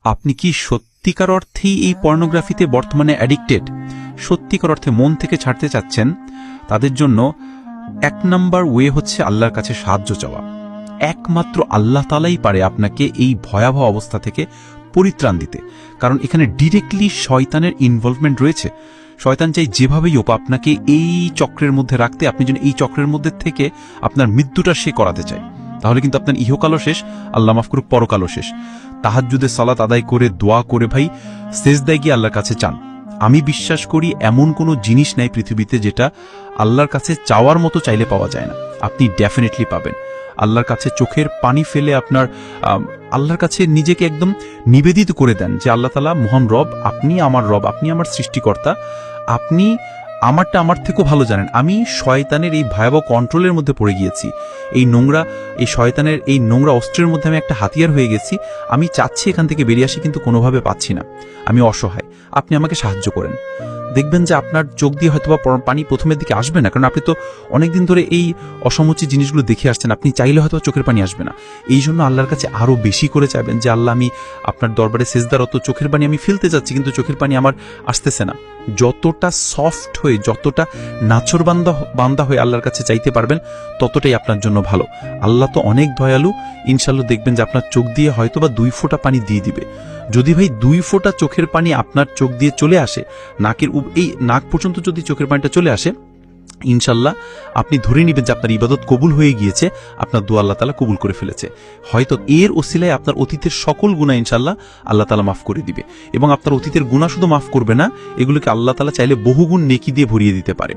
আপনি কি সত্যিকার অর্থেই এই পর্নোগ্রাফিতে বর্তমানে অ্যাডিক্টেড, সত্যিকার অর্থে মন থেকে ছাড়তে চাচ্ছেন? তাদের জন্য 1 নাম্বার ওয়ে হচ্ছে আল্লাহর কাছে সাহায্য চাওয়া। একমাত্র আল্লাহ তাআলাই পারে আপনাকে এই ভয়াবহ অবস্থা থেকে পরিত্রাণ দিতে, কারণ এখানে ডিরেক্টলি শয়তানের ইনভলভমেন্ট রয়েছে। শয়তান চাই যেভাবেই হোক আপনাকে এই চক্রের মধ্যে রাখতে, আপনি যেন এই চক্রের মধ্যে থেকে আপনার মৃত্যুটা সে করাতে চায়। তাহলে কিন্তু আপনার ইহকালও শেষ, আল্লাহ মাফ করুক পরকালও শেষ। তাহাজ্জুদের সালাত আদায় করে দোয়া করে ভাই সেজদায় গিয়ে আল্লাহর কাছে চান। আমি বিশ্বাস করি এমন কোনো জিনিস নাই পৃথিবীতে যেটা আল্লাহর কাছে চাওয়ার মতো চাইলে পাওয়া যায় না। আপনি ডেফিনেটলি পাবেন। আল্লাহর কাছে চোখের পানি ফেলে আপনার আল্লাহর কাছে নিজেকে একদম নিবেদিত করে দেন যে আল্লাহ তাআলা মহান রব, আপনি আমার রব, আপনি আমার সৃষ্টিকর্তা, আপনি আমারটা আমার থেকেও ভালো জানেন। আমি শয়তানের এই ভয়াবহ কন্ট্রোলের মধ্যে পড়ে গিয়েছি, এই শয়তানের এই নোংরা অস্ত্রের মধ্যে আমি একটা হাতিয়ার হয়ে গেছি। আমি চাচ্ছি এখান থেকে বেরিয়ে আসি, কিন্তু কোনোভাবে পাচ্ছি না, আমি অসহায়, আপনি আমাকে সাহায্য করেন। দেখবেন যে আপনার চোখ দিয়ে হয়তো বা পানি প্রথমের দিকে আসবে না, কারণ আপনি তো অনেকদিন ধরে এই অসমুচিত জিনিসগুলো দেখে আসছেন, আপনি চাইলে হয়তো চোখের পানি আসবে না। এই জন্য আল্লাহর কাছে আরও বেশি করে চাইবেন যে আল্লাহ, আমি আপনার দরবারে সেজদারত, চোখের পানি আমি ফেলতে যাচ্ছি কিন্তু চোখের পানি আমার আসতেছে না। যতটা সফট হয়ে, যতটা নাছর বান্দা হয়ে আল্লাহর কাছে চাইতে পারবেন, ততটাই আপনার জন্য ভালো। আল্লাহ তো অনেক দয়ালু, ইনশাল্লাহ দেখবেন যে আপনার চোখ দিয়ে হয়তো বা 2 ফোঁটা পানি দিয়ে দিবে। যদি ভাই 2 ফোঁটা চোখের পানি আপনার চোখ দিয়ে চলে আসে, এই নাক পর্যন্ত যদি চোখের পানিটা চলে আসে, ইনশাল্লাহ আপনি ধরে নেবেন যে আপনার ইবাদত কবুল হয়ে গিয়েছে, আপনার দোয়া আল্লাহ তাআলা কবুল করে ফেলেছে। হয়তো এর ওসিলায় আপনার অতীতের সকল গুনাহ ইনশাল্লাহ আল্লাহ তাআলা মাফ করে দিবে, এবং আপনার অতীতের গুনাহ শুধু মাফ করবে না, এগুলোকে আল্লাহ তাআলা চাইলে বহুগুণ নেকি দিয়ে ভরিয়ে দিতে পারে।